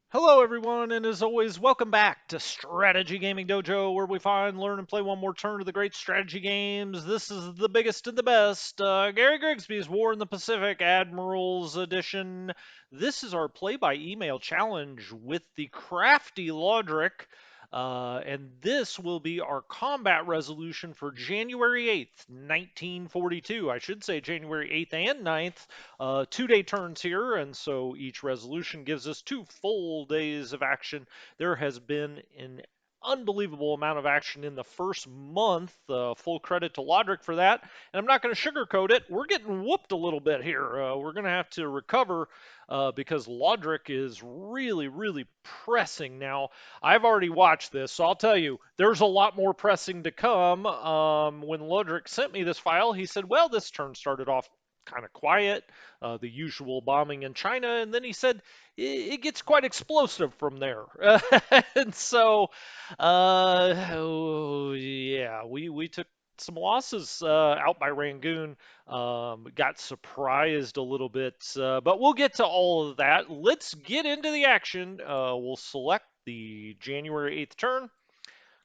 Hello, everyone, and as always, welcome back to Strategy Gaming Dojo, where we find, learn, and play one more turn of the great strategy games. This is the biggest and the best. Gary Grigsby's War in the Pacific Admirals Edition. This is our play by email challenge with the crafty Lodric. And this will be our combat resolution for January 8th, 1942. I should say January 8th and 9th. 2 day turns here, and so each resolution gives us 2 full days of action. There has been an unbelievable amount of action in the first month. Full credit to Lodric for that. And I'm not going to sugarcoat it. We're getting whooped a little bit here. We're going to have to recover because Lodric is really, really pressing. Now, I've already watched this, so I'll tell you, there's a lot more pressing to come. When Lodric sent me this file, he said, well, this turn started off kind of quiet, the usual bombing in China, and then he said it gets quite explosive from there. And so, oh, yeah, we took some losses out by Rangoon. Got surprised a little bit, but we'll get to all of that. Let's get into the action. We'll select the January 8th turn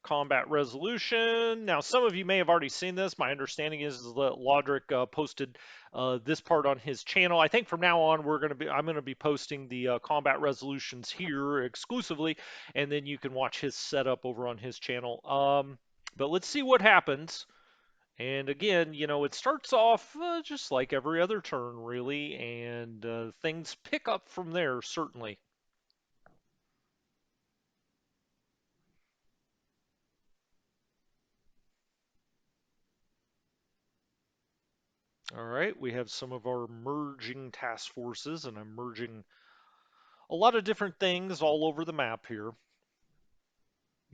combat resolution. Now, some of you may have already seen this. My understanding is that Lodric posted this part on his channel. I think from now on I'm going to be posting the combat resolutions here exclusively, and then you can watch his setup over on his channel. But let's see what happens. And again, it starts off just like every other turn, really, and things pick up from there, certainly. All right, we have some of our merging task forces, and I'm merging a lot of different things all over the map here,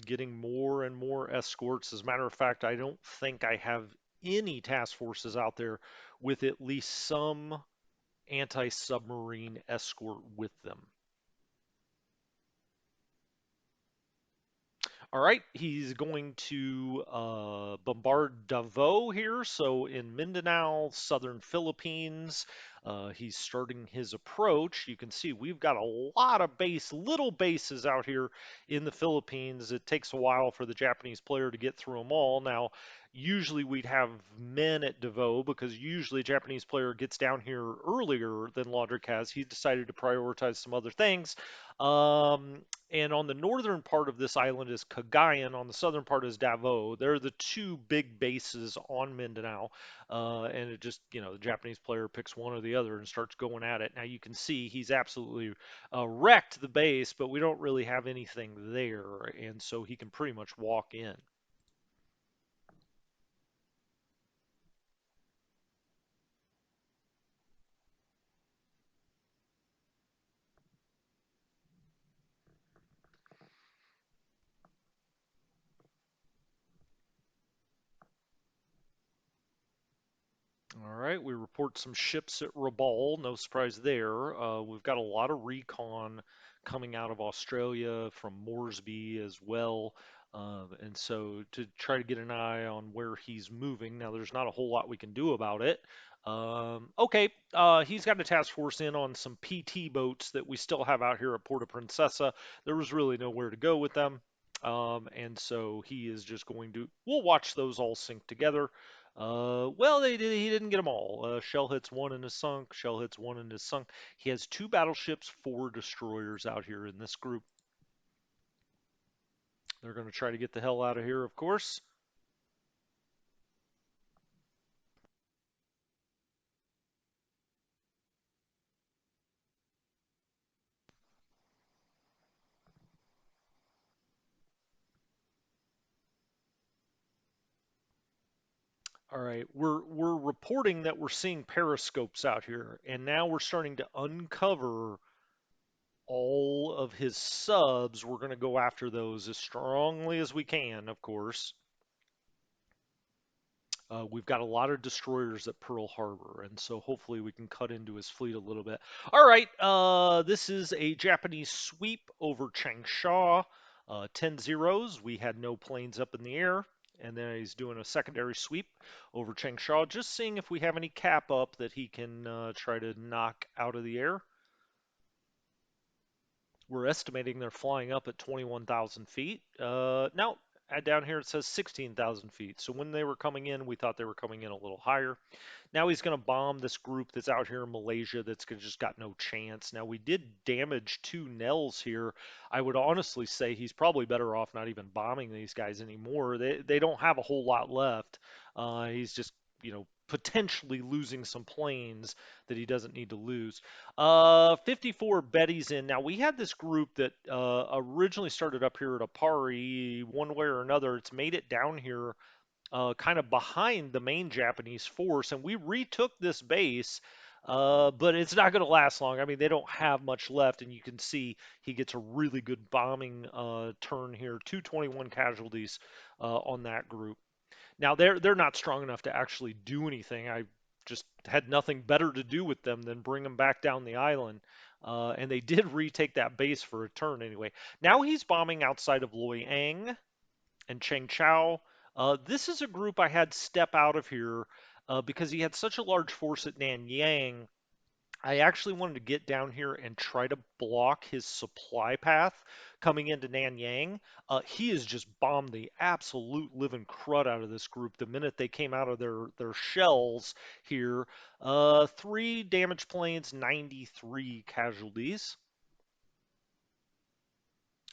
getting more and more escorts. As a matter of fact, I don't think I have any task forces out there with at least some anti-submarine escort with them. All right, he's going to bombard Davao here. So in Mindanao, southern Philippines, he's starting his approach. You can see we've got a lot of little bases out here in the Philippines. It takes a while for the Japanese player to get through them all. Now, usually we'd have men at Davao because usually a Japanese player gets down here earlier than Lodric has. He's decided to prioritize some other things. And on the northern part of this island is Cagayan. On the southern part is Davao. They're the two big bases on Mindanao. And it just, the Japanese player picks one or the other and starts going at it. Now you can see he's absolutely wrecked the base, but we don't really have anything there. And so he can pretty much walk in. All right, we report some ships at Rabaul. No surprise there. We've got a lot of recon coming out of Australia from Moresby as well. And so to try to get an eye on where he's moving. Now, there's not a whole lot we can do about it. Okay, he's got a task force in on some PT boats that we still have out here at Porta Princesa. There was really nowhere to go with them. And so he is just we'll watch those all sync together. Well, he didn't get them all. Shell hits one and is sunk. Shell hits one and is sunk. He has two battleships, four destroyers out here in this group. They're going to try to get the hell out of here, of course. All right, we're reporting that we're seeing periscopes out here, and now we're starting to uncover all of his subs. We're going to go after those as strongly as we can, of course. We've got a lot of destroyers at Pearl Harbor, and so hopefully we can cut into his fleet a little bit. All right, this is a Japanese sweep over Changsha. 10 zeros. We had no planes up in the air. And then he's doing a secondary sweep over Changsha, just seeing if we have any cap up that he can try to knock out of the air. We're estimating they're flying up at 21,000 feet. Now, down here it says 16,000 feet. So when they were coming in, we thought they were coming in a little higher. Now he's going to bomb this group that's out here in Malaysia that's just got no chance. Now, we did damage two Nells here. I would honestly say he's probably better off not even bombing these guys anymore. They don't have a whole lot left. He's just, potentially losing some planes that he doesn't need to lose. 54 Betty's in. Now, we had this group that originally started up here at Apari one way or another. It's made it down here kind of behind the main Japanese force, and we retook this base, but it's not going to last long. I mean, they don't have much left, and you can see he gets a really good bombing turn here. 221 casualties on that group. Now they're not strong enough to actually do anything. I just had nothing better to do with them than bring them back down the island. And they did retake that base for a turn anyway. Now he's bombing outside of Loyang and Cheng Chao. This is a group I had step out of here because he had such a large force at Nanyang. I actually wanted to get down here and try to block his supply path coming into Nanyang. He has just bombed the absolute living crud out of this group the minute they came out of their shells here. Three damaged planes, 93 casualties.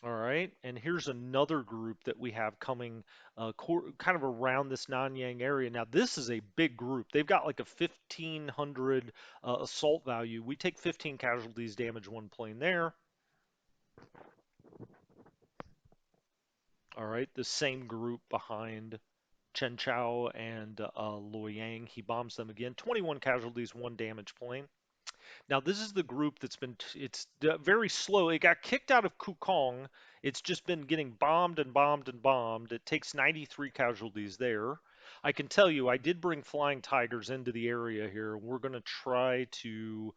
All right, and here's another group that we have coming kind of around this Nanyang area. Now, this is a big group. They've got like a 1,500 assault value. We take 15 casualties, damage one plane there. All right, the same group behind Chen Chao and Loyang. He bombs them again. 21 casualties, one damage plane. Now, this is the group that's been, it's very slow. It got kicked out of Kukong. It's just been getting bombed and bombed and bombed. It takes 93 casualties there. I can tell you, I did bring Flying Tigers into the area here. We're going to try to,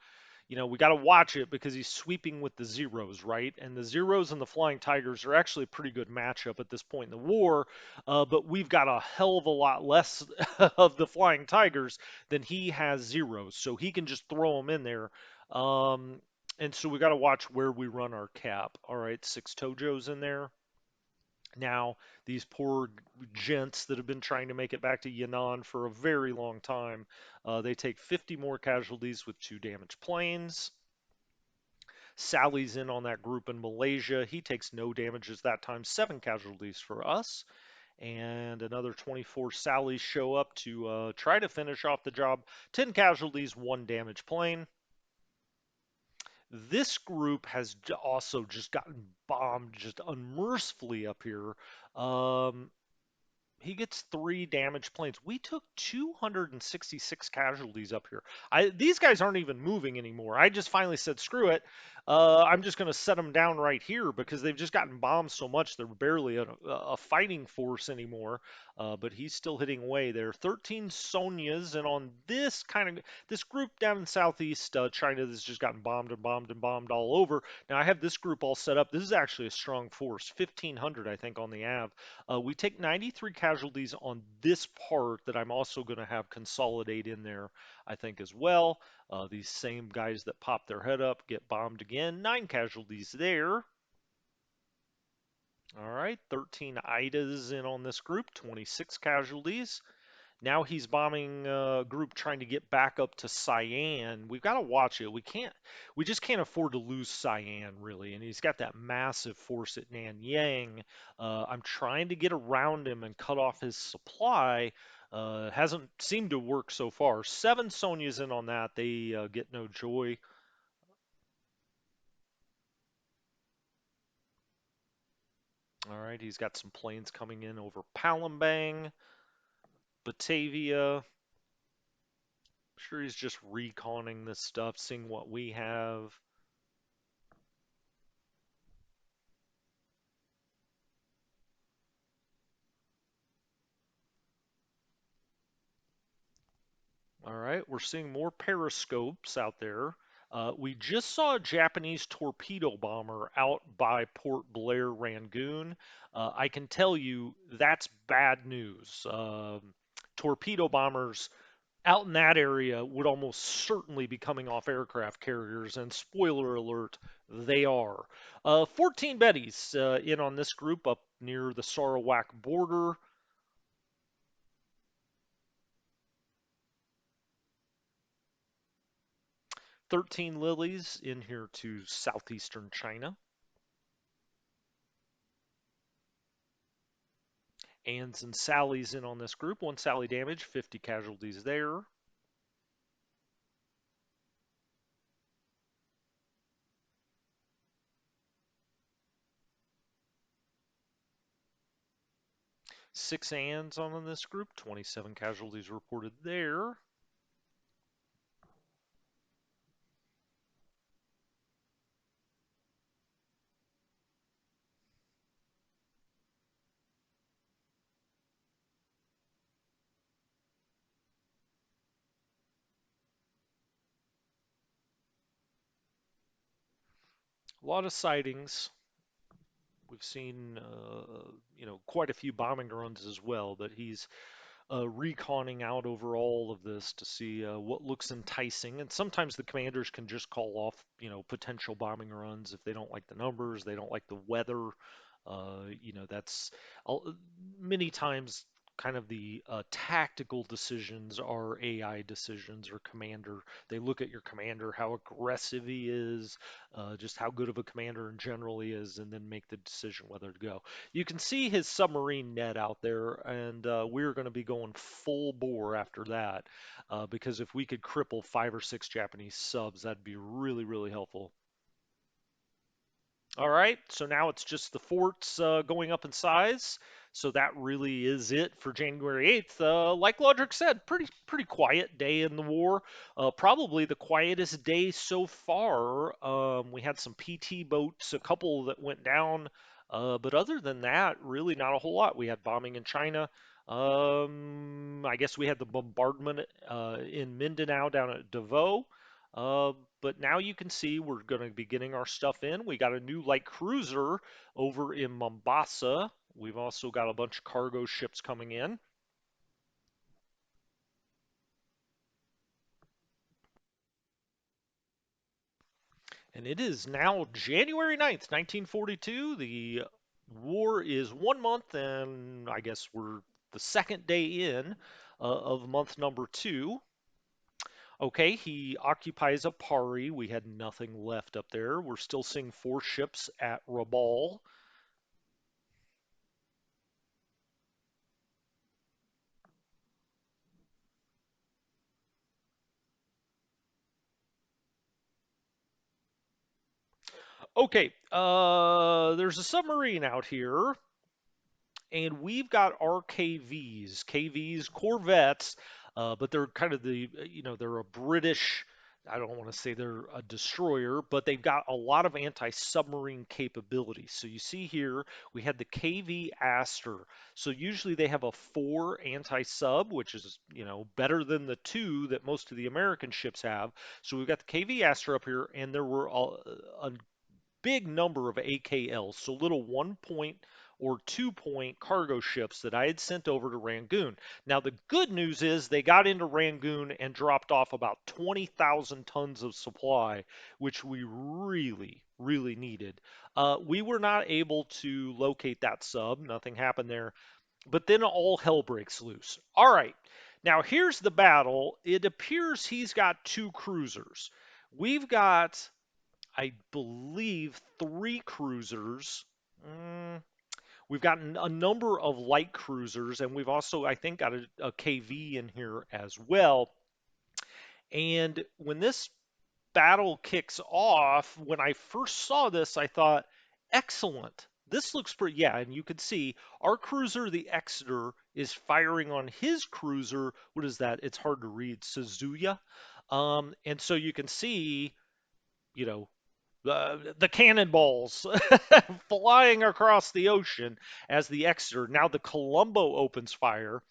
we got to watch it because he's sweeping with the Zeros, right? And the Zeros and the Flying Tigers are actually a pretty good matchup at this point in the war, but we've got a hell of a lot less of the Flying Tigers than he has Zeros, so he can just throw them in there. Um, and so we got to watch where we run our cap. All right, 6 Tojos in there. Now, these poor gents that have been trying to make it back to Yan'an for a very long time, they take 50 more casualties with two damaged planes. Sally's in on that group in Malaysia. He takes no damages that time, 7 casualties for us. And another 24 Sallies show up to try to finish off the job. 10 casualties, one damaged plane. This group has also just gotten bombed just unmercifully up here. Um, he gets 3 damaged planes. We took 266 casualties up here. These guys aren't even moving anymore. I just finally said, screw it. I'm just going to set them down right here because they've just gotten bombed so much they're barely a fighting force anymore. But he's still hitting away there. 13 Sonias, and on this group down in southeast China that's just gotten bombed and bombed and bombed all over. Now I have this group all set up. This is actually a strong force, 1,500 I think on the Av. We take 93 casualties on this part that I'm also going to have consolidate in there, I think, as well. These same guys that pop their head up get bombed again. 9 casualties there. All right, 13 Idas in on this group, 26 casualties. Now he's bombing a group trying to get back up to Cyan. We've got to watch it. We just can't afford to lose Cyan really. And he's got that massive force at Nanyang. I'm trying to get around him and cut off his supply. Hasn't seemed to work so far. 7 Sonia's in on that. They get no joy. All right, he's got some planes coming in over Palembang, Batavia. Sure, he's just reconning this stuff, seeing what we have. All right, we're seeing more periscopes out there. We just saw a Japanese torpedo bomber out by Port Blair, Rangoon. I can tell you that's bad news. Torpedo bombers out in that area would almost certainly be coming off aircraft carriers, and spoiler alert, they are. 14 Bettys in on this group up near the Sarawak border. 13 Lilies in here to southeastern China. Anns and Sallies in on this group. One Sally damage, 50 casualties there. Six Anns on this group, 27 casualties reported there. A lot of sightings. We've seen, quite a few bombing runs as well, but he's reconning out over all of this to see what looks enticing. And sometimes the commanders can just call off, potential bombing runs if they don't like the numbers, they don't like the weather. That's many times kind of the tactical decisions are AI decisions or commander. They look at your commander, how aggressive he is, just how good of a commander in general he is, and then make the decision whether to go. You can see his submarine net out there, and we're going to be going full bore after that because if we could cripple 5 or 6 Japanese subs, that'd be really, really helpful. All right, so now it's just the forts going up in size. So that really is it for January 8th. Like Lodrick said, pretty quiet day in the war. Probably the quietest day so far. We had some PT boats, a couple that went down, but other than that, really not a whole lot. We had bombing in China. I guess we had the bombardment in Mindanao down at Davao. Uh, but now you can see we're going to be getting our stuff in. We got a new light cruiser over in Mombasa. We've also got a bunch of cargo ships coming in. And it is now January 9th, 1942. The war is 1 month, and I guess we're the second day in of month number 2. Okay, he occupies a Pari. We had nothing left up there. We're still seeing 4 ships at Rabal. Okay, there's a submarine out here, and we've got our KVs, Corvettes, but they're kind of they're a British. I don't want to say they're a destroyer, but they've got a lot of anti-submarine capabilities. So you see here, we had the KV Aster. So usually they have a 4 anti-sub, which is, better than the 2 that most of the American ships have. So we've got the KV Aster up here, and there were a big number of AKLs, so little 1 point or 2 point cargo ships that I had sent over to Rangoon. Now, the good news is they got into Rangoon and dropped off about 20,000 tons of supply, which we really, really needed. We were not able to locate that sub, nothing happened there, but then all hell breaks loose. All right, now here's the battle. It appears he's got 2 cruisers. We've got, I believe, 3 cruisers. Mm, we've got a number of light cruisers, and we've also, I think, got a KV in here as well. And when this battle kicks off, when I first saw this, I thought, excellent. This looks pretty, yeah, and you can see our cruiser, the Exeter, is firing on his cruiser. What is that? It's hard to read, Suzuya. And so you can see, you know, the cannonballs flying across the ocean as the Exeter. Now the Colombo opens fire.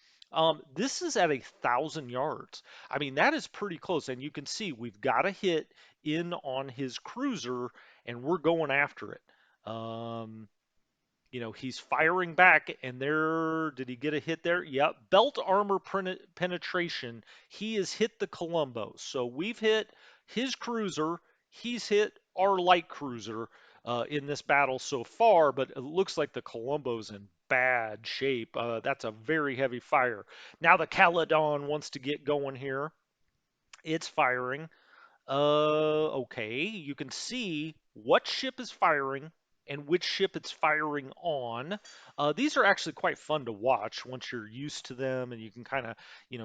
This is at 1,000 yards. I mean, that is pretty close. And you can see we've got a hit in on his cruiser, and we're going after it. Um, he's firing back, and there, did he get a hit there? Yep, belt armor penetration. He has hit the Columbo. So we've hit his cruiser, he's hit our light cruiser in this battle so far, but it looks like the Columbo's in bad shape. That's a very heavy fire. Now the Caledon wants to get going here. It's firing. Okay. You can see what ship is firing and which ship it's firing on. These are actually quite fun to watch once you're used to them, and you can kind of,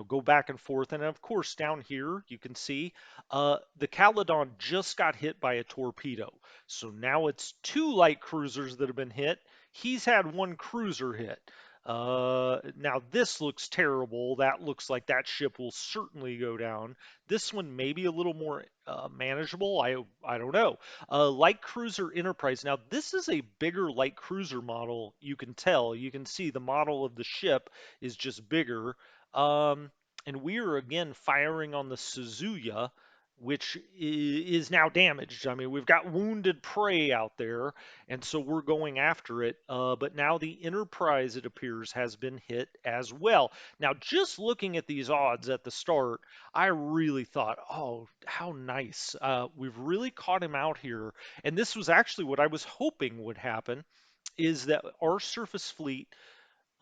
go back and forth. And of course, down here you can see the Caledon just got hit by a torpedo. So now it's two light cruisers that have been hit. He's had one cruiser hit. Now this looks terrible. That looks like that ship will certainly go down. This one may be a little more manageable. I don't know. Light cruiser Enterprise. Now this is a bigger light cruiser model. You can tell. You can see the model of the ship is just bigger. Um, and we are again firing on the Suzuya, which is now damaged. I mean, we've got wounded prey out there, and so we're going after it. But now the Enterprise, it appears, has been hit as well. Now, just looking at these odds at the start, I really thought, oh, how nice. We've really caught him out here. And this was actually what I was hoping would happen, is that our surface fleet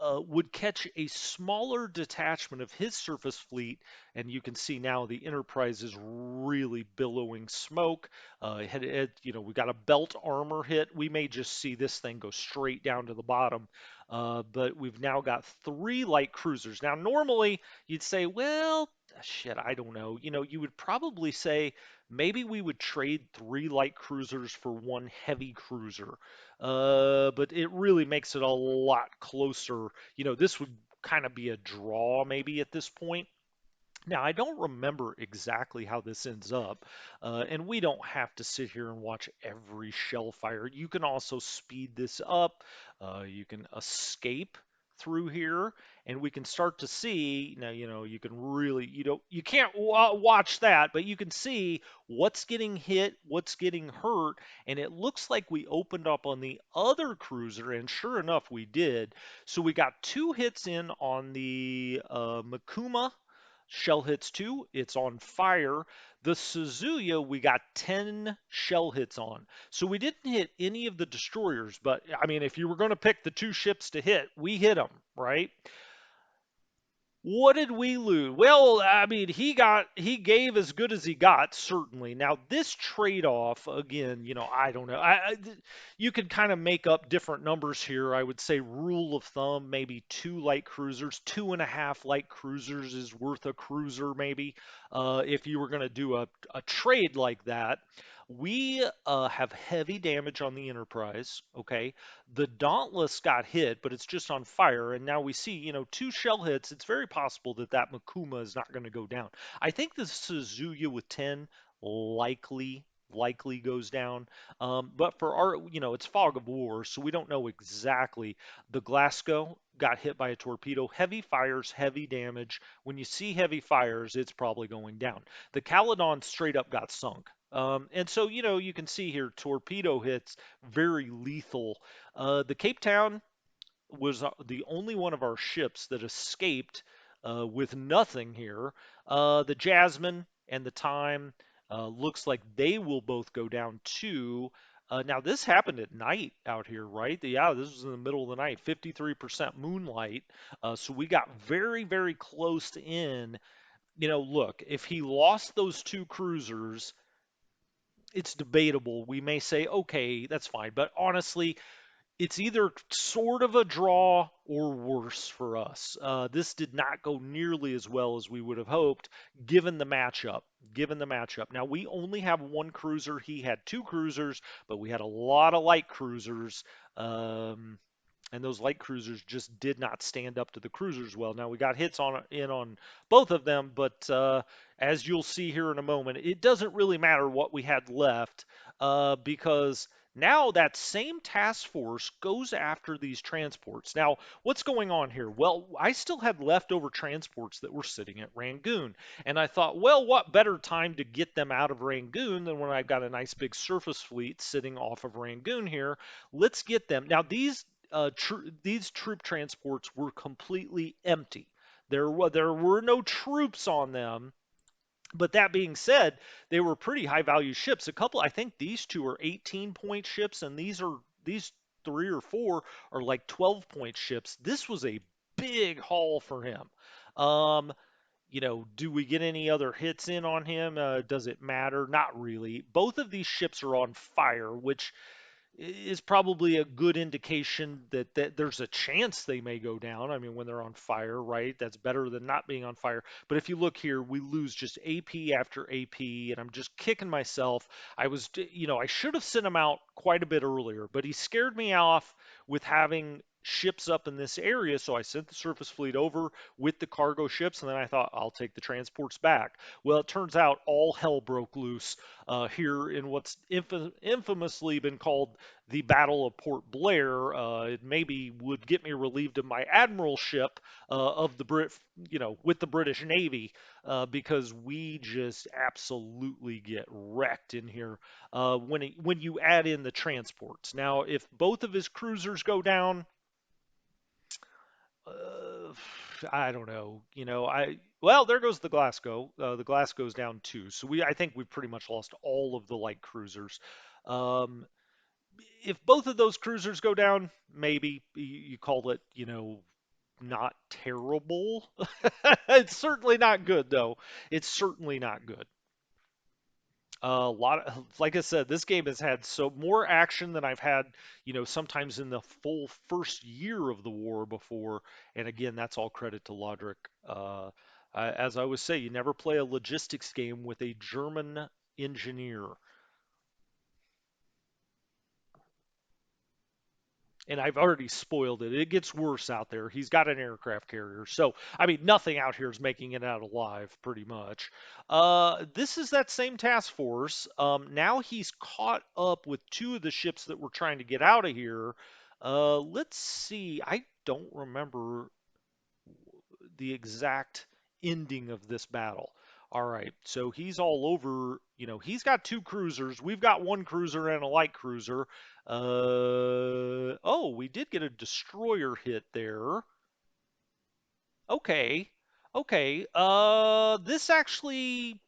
would catch a smaller detachment of his surface fleet, and you can see now the Enterprise is really billowing smoke. We got a belt armor hit. We may just see this thing go straight down to the bottom, but we've now got three light cruisers. Now, normally you'd say, well, shit, I don't know. You would probably say maybe we would trade three light cruisers for one heavy cruiser. But it really makes it a lot closer. This would kind of be a draw maybe at this point. Now, I don't remember exactly how this ends up, and we don't have to sit here and watch every shell fire. You can also speed this up. You can escape through here, and we can start to see now. You can really you can't watch that, but you can see what's getting hit, what's getting hurt, and it looks like we opened up on the other cruiser, and sure enough, we did. So we got two hits in on the Makuma. Shell hits two, it's on fire. The Suzuya, we got 10 shell hits on. So we didn't hit any of the destroyers, but I mean, if you were going to pick the two ships to hit, we hit them, right? What did we lose? Well, I mean, he gave as good as he got, certainly. Now, this trade-off, again, I don't know. You could kind of make up different numbers here. I would say rule of thumb, maybe two light cruisers, two and a half light cruisers is worth a cruiser, maybe, if you were going to do a trade like that. We have heavy damage on the Enterprise, okay? The Dauntless got hit, but it's just on fire. And now we see, two shell hits. It's very possible that that Makuma is not going to go down. I think the Suzuya with 10 likely goes down. But for our, it's fog of war, so we don't know exactly. The Glasgow got hit by a torpedo. Heavy fires, heavy damage. When you see heavy fires, it's probably going down. The Caledon straight up got sunk. And so, you can see here torpedo hits, very lethal. The Cape Town was the only one of our ships that escaped with nothing here. The Jasmine and the Time looks like they will both go down too. Now this happened at night out here, right? Yeah, this was in the middle of the night, 53% moonlight. So we got very, very close in. Look, if he lost those two cruisers, it's debatable. We may say, okay, that's fine. But honestly, it's either sort of a draw or worse for us. This did not go nearly as well as we would have hoped, given the matchup. Given the matchup. Now we only have one cruiser. He had two cruisers, but we had a lot of light cruisers. And those light cruisers just did not stand up to the cruisers well. Now we got hits on both of them, but as you'll see here in a moment, it doesn't really matter what we had left because now that same task force goes after these transports. Now, what's going on here? Well, I still had leftover transports that were sitting at Rangoon, and I thought, well, what better time to get them out of Rangoon than when I've got a nice big surface fleet sitting off of Rangoon here? Let's get them. Now, these these troop transports were completely empty. There were no troops on them. But that being said, they were pretty high value ships. A couple, I think these two are 18-point ships, and these three or four are like 12-point ships. This was a big haul for him. Um, do we get any other hits in on him? Does it matter? Not really. Both of these ships are on fire, which is probably a good indication that there's a chance they may go down. I mean, when they're on fire, right? That's better than not being on fire. But if you look here, we lose just AP after AP, and I'm just kicking myself. I should have sent him out quite a bit earlier, but he scared me off with having ships up in this area, so I sent the surface fleet over with the cargo ships, and then I thought I'll take the transports back. Well, it turns out all hell broke loose here in what's infamously been called the Battle of Port Blair. It maybe would get me relieved of my admiralship of the with the British Navy, because we just absolutely get wrecked in here when you add in the transports. Now, if both of his cruisers go down, uh, I don't know. Well, there goes the Glasgow. The Glasgow's down too. So I think we've pretty much lost all of the light cruisers. Um, if both of those cruisers go down, maybe you call it, not terrible. It's certainly not good, though. It's certainly not good. A lot of, like I said, this game has had so more action than I've had, sometimes in the full first year of the war before. And again, that's all credit to Lodric. As I always say, you never play a logistics game with a German engineer. And I've already spoiled it. It gets worse out there. He's got an aircraft carrier. So, I mean, nothing out here is making it out alive, pretty much. This is that same task force. Now he's caught up with two of the ships that were trying to get out of here. Let's see. I don't remember the exact ending of this battle. All right, so he's all over. He's got two cruisers. We've got one cruiser and a light cruiser. Oh, we did get a destroyer hit there. Okay, okay. This actually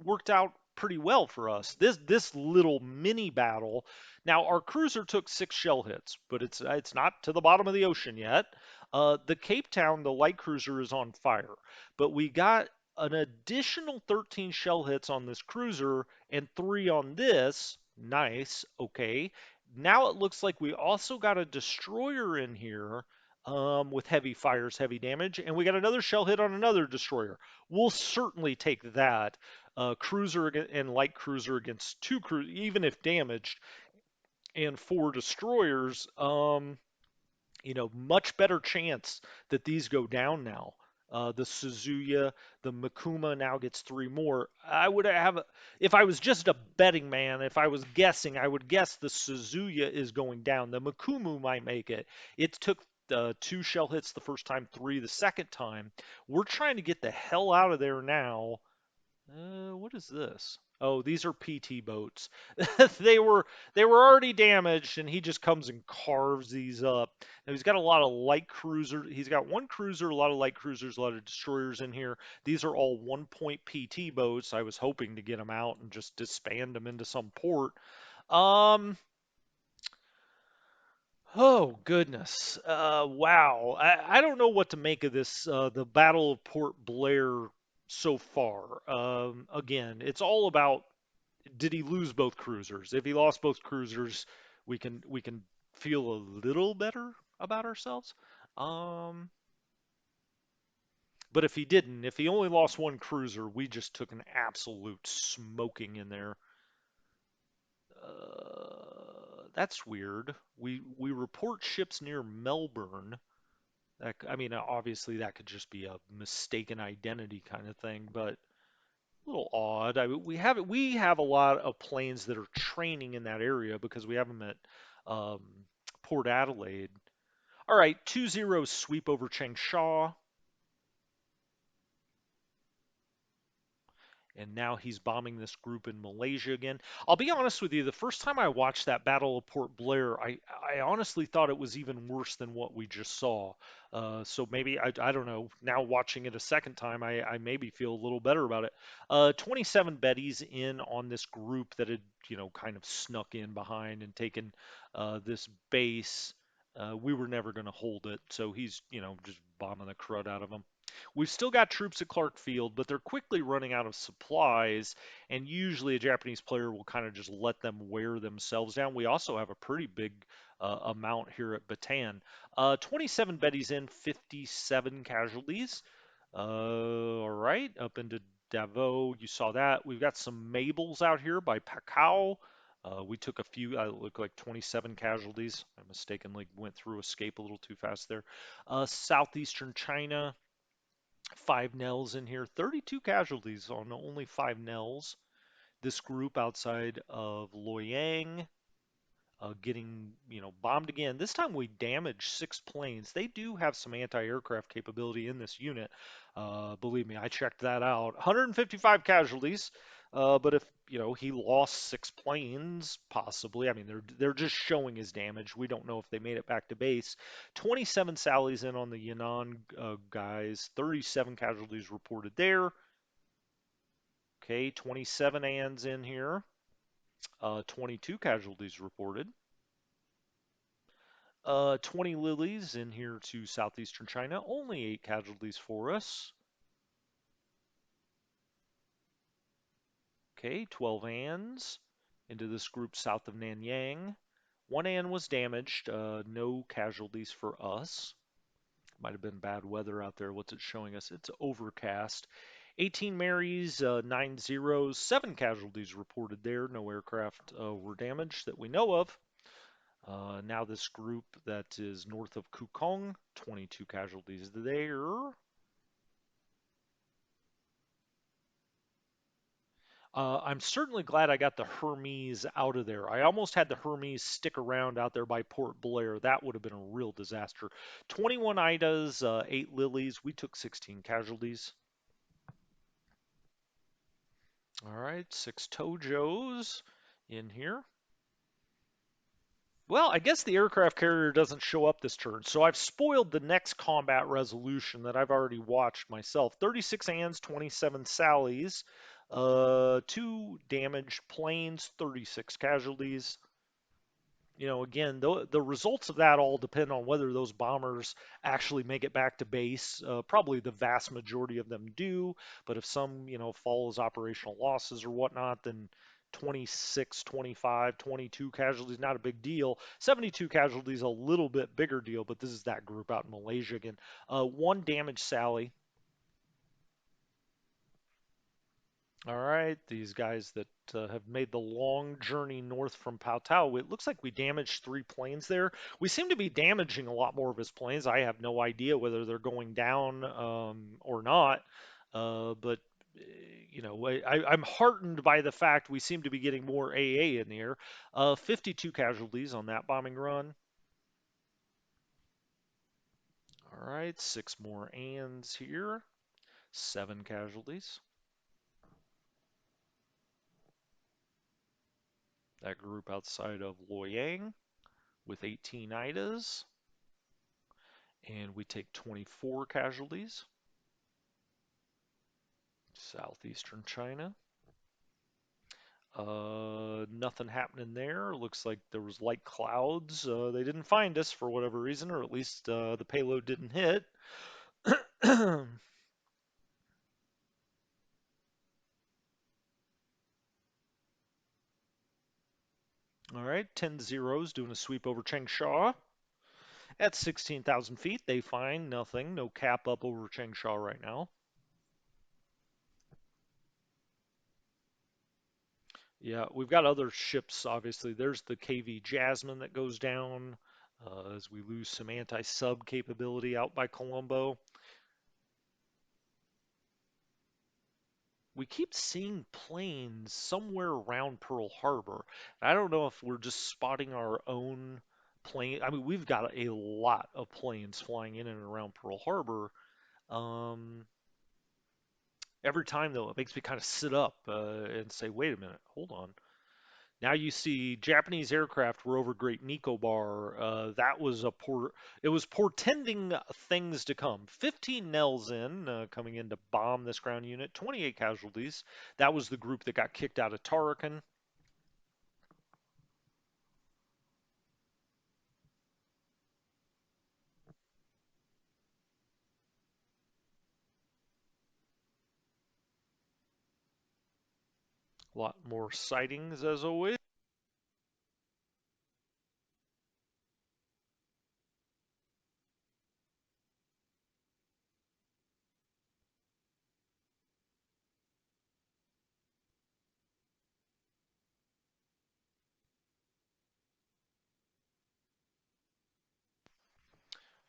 worked out pretty well for us. This little mini battle. Now our cruiser took 6 shell hits, but it's not to the bottom of the ocean yet. The Cape Town, the light cruiser, is on fire, but we got an additional 13 shell hits on this cruiser and 3 on this. Nice. Okay. Now it looks like we also got a destroyer in here. With heavy fires, heavy damage, and we got another shell hit on another destroyer. We'll certainly take that cruiser and light cruiser against two even if damaged, and 4 destroyers. Much better chance that these go down now. The Suzuya, the Makuma now gets 3 more. I would have, if I was just a betting man, if I was guessing, I would guess the Suzuya is going down. The Makumu might make it. It took 2 shell hits the first time, 3 the second time. We're trying to get the hell out of there now. What is this? Oh, these are PT boats. they were they were already damaged, and he just comes and carves these up. Now he's got a lot of light cruiser. He's got one cruiser, a lot of light cruisers, a lot of destroyers in here. These are all 1-point PT boats. I was hoping to get them out and just disband them into some port. Um, Oh goodness! Wow, I don't know what to make of this. The Battle of Port Blair so far. Again, it's all about did he lose both cruisers? If he lost both cruisers, we can feel a little better about ourselves. Um, but if he didn't, if he only lost one cruiser, we just took an absolute smoking in there. That's weird. We report ships near Melbourne. I mean, obviously that could just be a mistaken identity kind of thing, but a little odd. I mean, we have a lot of planes that are training in that area because we have them at um, Port Adelaide. All right, 2-0 sweep over Changsha, and now he's bombing this group in Malaysia again. I'll be honest with you, the first time I watched that Battle of Port Blair, I honestly thought it was even worse than what we just saw. So maybe, I don't know, now watching it a second time, I maybe feel a little better about it. 27 Betties in on this group that had, kind of snuck in behind and taken this base. We were never going to hold it, so he's, just bombing the crud out of them. We've still got troops at Clark Field, but they're quickly running out of supplies, and usually a Japanese player will kind of just let them wear themselves down. We also have a pretty big amount here at Bataan. 27 Betties in, 57 casualties. All right, up into Davao, you saw that. We've got some Mabels out here by Pacau. We took a few, look like 27 casualties. I mistakenly went through escape a little too fast there. Southeastern China, 5 Nels in here, 32 casualties on only 5 Nels. This group outside of Loyang, getting bombed again. This time we damaged 6 planes. They do have some anti-aircraft capability in this unit. Believe me, I checked that out. 155 casualties. But if he lost 6 planes, possibly. I mean, they're just showing his damage. We don't know if they made it back to base. 27 Sallies in on the Yan'an guys. 37 casualties reported there. Okay, 27 Anns in here. 22 casualties reported. 20 Lilies in here to southeastern China. Only 8 casualties for us. Okay, 12 Anns into this group south of Nanyang. 1 Ann was damaged. No casualties for us. Might have been bad weather out there. What's it showing us? It's overcast. 18 Marys, 9 Zeros, 7 casualties reported there. No aircraft were damaged that we know of. Now this group that is north of Kukong, 22 casualties there. I'm certainly glad I got the Hermes out of there. I almost had the Hermes stick around out there by Port Blair. That would have been a real disaster. 21 Idas, 8 Lilies. We took 16 casualties. All right, 6 Tojos in here. Well, I guess the aircraft carrier doesn't show up this turn, so I've spoiled the next combat resolution that I've already watched myself. 36 Anns, 27 Sallies, 2 damaged planes, 36 casualties. Again, the results of that all depend on whether those bombers actually make it back to base. Probably the vast majority of them do, but if some, fall as operational losses or whatnot, then 26, 25, 22 casualties, not a big deal. 72 casualties, a little bit bigger deal, but this is that group out in Malaysia again. 1 damaged Sally. All right, these guys that have made the long journey north from Pautau, it looks like we damaged 3 planes there. We seem to be damaging a lot more of his planes. I have no idea whether they're going down or not, but I'm heartened by the fact we seem to be getting more AA in the air. 52 casualties on that bombing run. All right, 6 more Anns here, 7 casualties. That group outside of Loyang with 18 Idas, and we take 24 casualties. Southeastern China. Nothing happening there. Looks like there was light clouds. They didn't find us for whatever reason, or at least the payload didn't hit. All right, 10 Zeros doing a sweep over Changsha. At 16,000 feet, they find nothing. No cap up over Changsha right now. Yeah, we've got other ships, obviously. There's the KV Jasmine that goes down as we lose some anti-sub capability out by Colombo. We keep seeing planes somewhere around Pearl Harbor. I don't know if we're just spotting our own plane. I mean, we've got a lot of planes flying in and around Pearl Harbor. Um, Every time, though, it makes me kind of sit up and say, wait a minute, hold on. Now you see Japanese aircraft were over Great Nicobar. That was it was portending things to come. 15 Nels coming in to bomb this ground unit. 28 casualties. That was the group that got kicked out of Tarakan. A lot more sightings as always.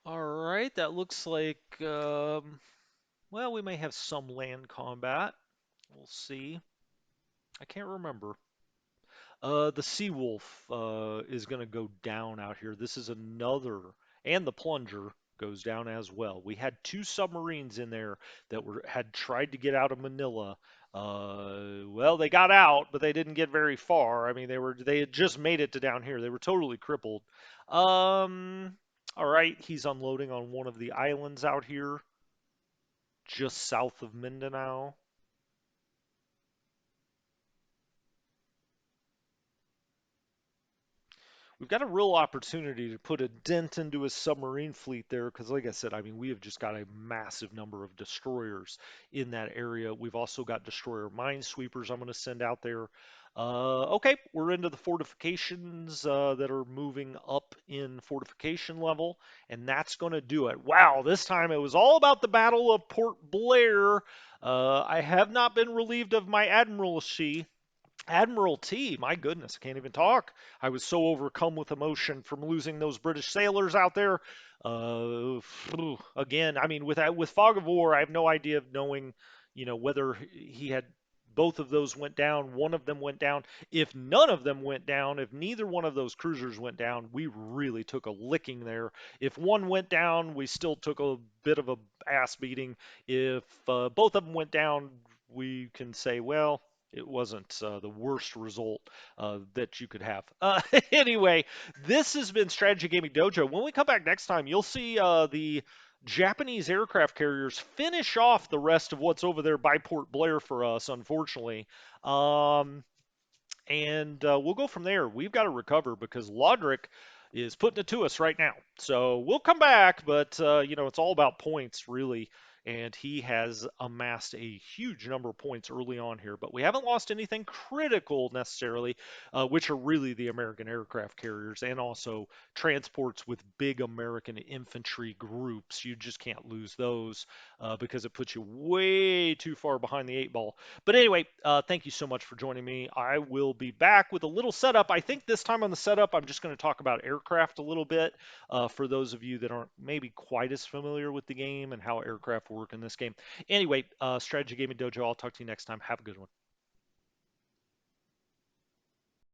All right, that looks like, well, we may have some land combat. We'll see. I can't remember. The Seawolf is going to go down out here. This is another, and the Plunger goes down as well. We had two submarines in there that had tried to get out of Manila. Well, they got out, but they didn't get very far. I mean, they had just made it to down here. They were totally crippled. All right, he's unloading on one of the islands out here, just south of Mindanao. We've got a real opportunity to put a dent into his submarine fleet there because, like I said, I mean, we have just got a massive number of destroyers in that area. We've also got destroyer minesweepers I'm going to send out there. Okay, we're into the fortifications that are moving up in fortification level, and that's going to do it. Wow, this time it was all about the Battle of Port Blair. I have not been relieved of my admiralty. Admiralty, my goodness, I can't even talk. I was so overcome with emotion from losing those British sailors out there. Again, I mean, with Fog of War, I have no idea of knowing, whether he had both of those went down, one of them went down. If none of them went down, if neither one of those cruisers went down, we really took a licking there. If one went down, we still took a bit of a ass beating. If both of them went down, we can say, well, it wasn't the worst result that you could have. Anyway, this has been Strategy Gaming Dojo. When we come back next time, you'll see the Japanese aircraft carriers finish off the rest of what's over there by Port Blair for us, unfortunately. Um, and we'll go from there. We've got to recover because Lodrick is putting it to us right now. So we'll come back, but it's all about points really. And he has amassed a huge number of points early on here, but we haven't lost anything critical necessarily, which are really the American aircraft carriers and also transports with big American infantry groups. You just can't lose those because it puts you way too far behind the eight ball. But anyway, thank you so much for joining me. I will be back with a little setup. I think this time on the setup, I'm just going to talk about aircraft a little bit for those of you that aren't maybe quite as familiar with the game and how aircraft work in this game. Anyway, Strategy Gaming Dojo, I'll talk to you next time. Have a good one.